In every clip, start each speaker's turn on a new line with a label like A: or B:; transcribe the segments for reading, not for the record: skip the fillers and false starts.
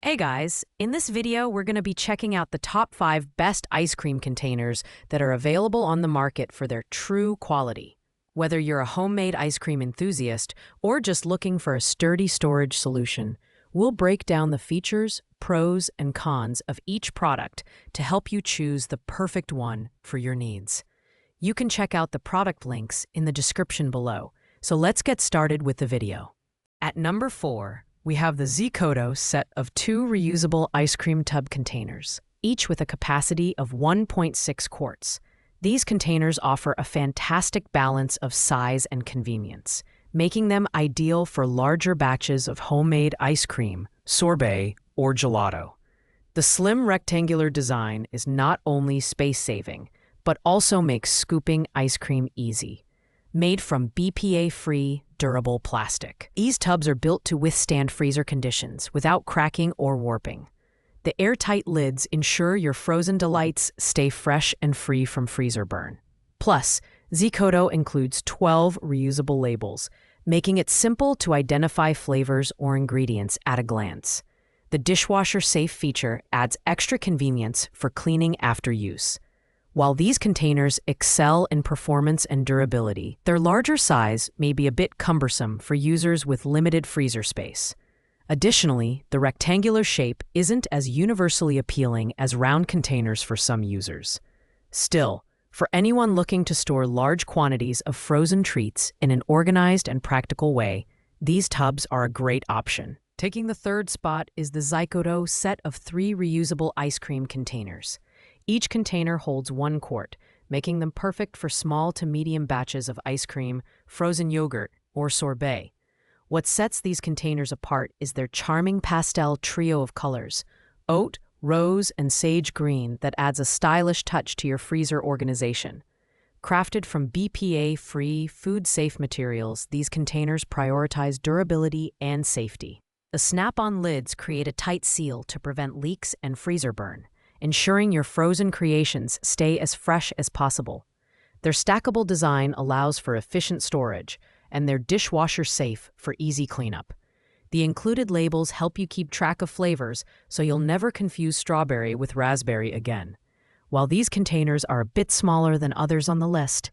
A: Hey guys, in this video we're going to be checking out the top 5 best ice cream containers that are available on the market for their true quality. Whether you're a homemade ice cream enthusiast or just looking for a sturdy storage solution, we'll break down the features, pros, and cons of each product to help you choose the perfect one for your needs. You can check out the product links in the description below, so let's get started with the video. At number 4, we have the Zikoto set of 2 reusable ice cream tub containers, each with a capacity of 1.6 quarts. These containers offer a fantastic balance of size and convenience, making them ideal for larger batches of homemade ice cream, sorbet, or gelato. The slim rectangular design is not only space-saving, but also makes scooping ice cream easy. Made from BPA-free, durable plastic. These tubs are built to withstand freezer conditions without cracking or warping. The airtight lids ensure your frozen delights stay fresh and free from freezer burn. Plus, Zikoto includes 12 reusable labels, making it simple to identify flavors or ingredients at a glance. The dishwasher-safe feature adds extra convenience for cleaning after use. While these containers excel in performance and durability, their larger size may be a bit cumbersome for users with limited freezer space. Additionally, the rectangular shape isn't as universally appealing as round containers for some users. Still, for anyone looking to store large quantities of frozen treats in an organized and practical way, these tubs are a great option. Taking the third spot is the Zikoto set of 3 reusable ice cream containers. Each container holds 1 quart, making them perfect for small to medium batches of ice cream, frozen yogurt, or sorbet. What sets these containers apart is their charming pastel trio of colors, oat, rose, and sage green, that adds a stylish touch to your freezer organization. Crafted from BPA-free, food-safe materials, these containers prioritize durability and safety. The snap-on lids create a tight seal to prevent leaks and freezer burn, ensuring your frozen creations stay as fresh as possible. Their stackable design allows for efficient storage, and they're dishwasher-safe for easy cleanup. The included labels help you keep track of flavors, so you'll never confuse strawberry with raspberry again. While these containers are a bit smaller than others on the list,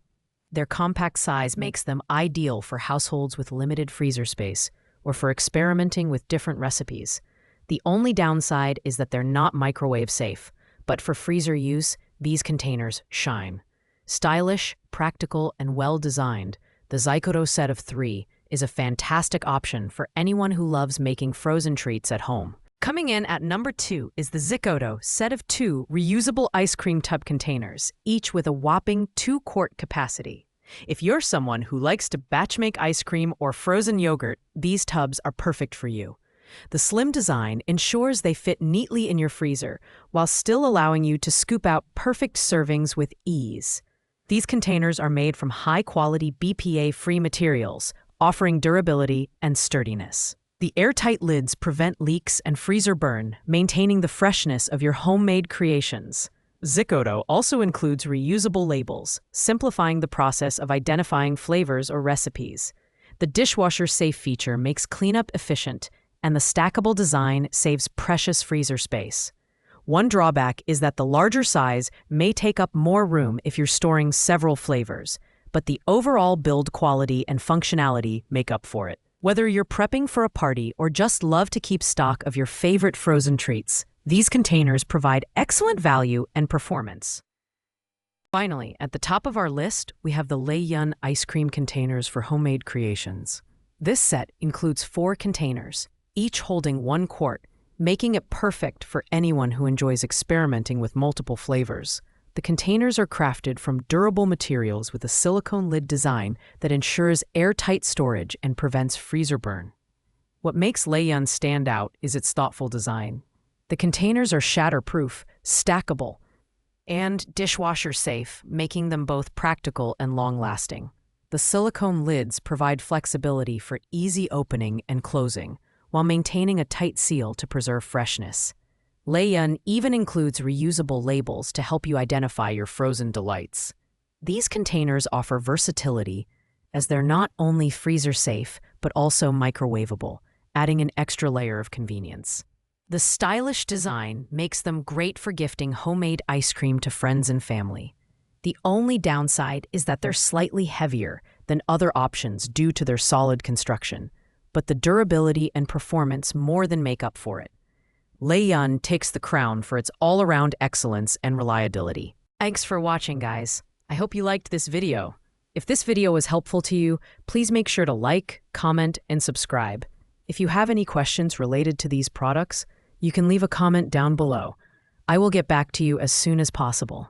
A: their compact size makes them ideal for households with limited freezer space or for experimenting with different recipes. The only downside is that they're not microwave safe, but for freezer use, these containers shine. Stylish, practical, and well-designed, the Zikoto set of 3 is a fantastic option for anyone who loves making frozen treats at home. Coming in at number 2 is the Zikoto set of 2 reusable ice cream tub containers, each with a whopping 2-quart capacity. If you're someone who likes to batch make ice cream or frozen yogurt, these tubs are perfect for you. The slim design ensures they fit neatly in your freezer, while still allowing you to scoop out perfect servings with ease. These containers are made from high-quality BPA-free materials, offering durability and sturdiness. The airtight lids prevent leaks and freezer burn, maintaining the freshness of your homemade creations. Zikoto also includes reusable labels, simplifying the process of identifying flavors or recipes. The dishwasher-safe feature makes cleanup efficient, and the stackable design saves precious freezer space. One drawback is that the larger size may take up more room if you're storing several flavors, but the overall build quality and functionality make up for it. Whether you're prepping for a party or just love to keep stock of your favorite frozen treats, these containers provide excellent value and performance. Finally, at the top of our list, we have the Reusable ice cream containers for homemade creations. This set includes 4 containers, each holding 1 quart, making it perfect for anyone who enjoys experimenting with multiple flavors. The containers are crafted from durable materials with a silicone lid design that ensures airtight storage and prevents freezer burn. What makes Reusable stand out is its thoughtful design. The containers are shatterproof, stackable, and dishwasher-safe, making them both practical and long-lasting. The silicone lids provide flexibility for easy opening and closing, while maintaining a tight seal to preserve freshness. Reusable even includes reusable labels to help you identify your frozen delights. These containers offer versatility, as they're not only freezer safe, but also microwavable, adding an extra layer of convenience. The stylish design makes them great for gifting homemade ice cream to friends and family. The only downside is that they're slightly heavier than other options due to their solid construction, but the durability and performance more than make up for it. Leiyun takes the crown for its all-around excellence and reliability. Thanks for watching, guys. I hope you liked this video. If this video was helpful to you, please make sure to like, comment, and subscribe. If you have any questions related to these products, you can leave a comment down below. I will get back to you as soon as possible.